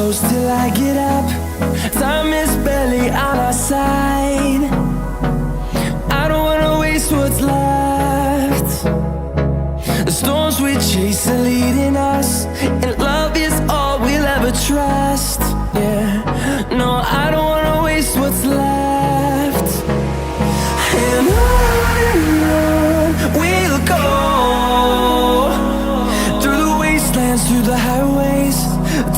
close till I get up. Time is barely on our side. I don't wanna waste what's left. The storms we chase are leading us, and love is all we'll ever trust. Yeah, no, I don't wanna waste what's left. And on we'll go, through the wastelands, through the highways,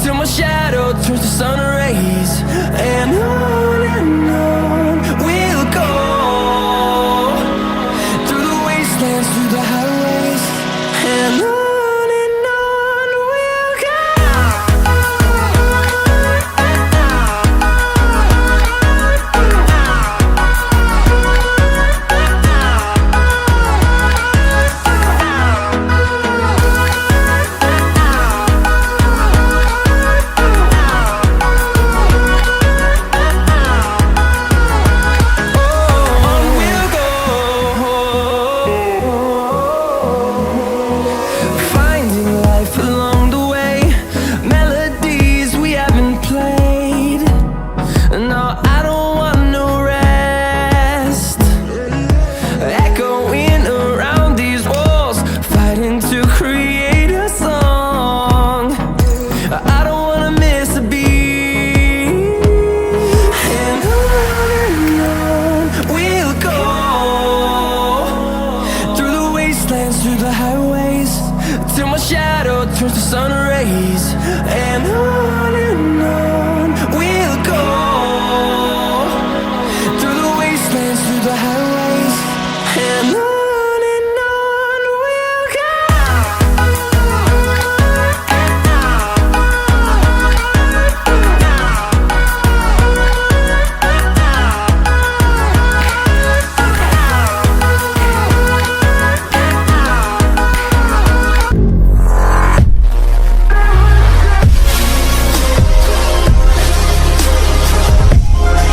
till my shadow turns to sun rays. And on we'll go, through the wastelands, through the highways, and on we'll go. Through the highways, till my shadow turns to sun rays. And on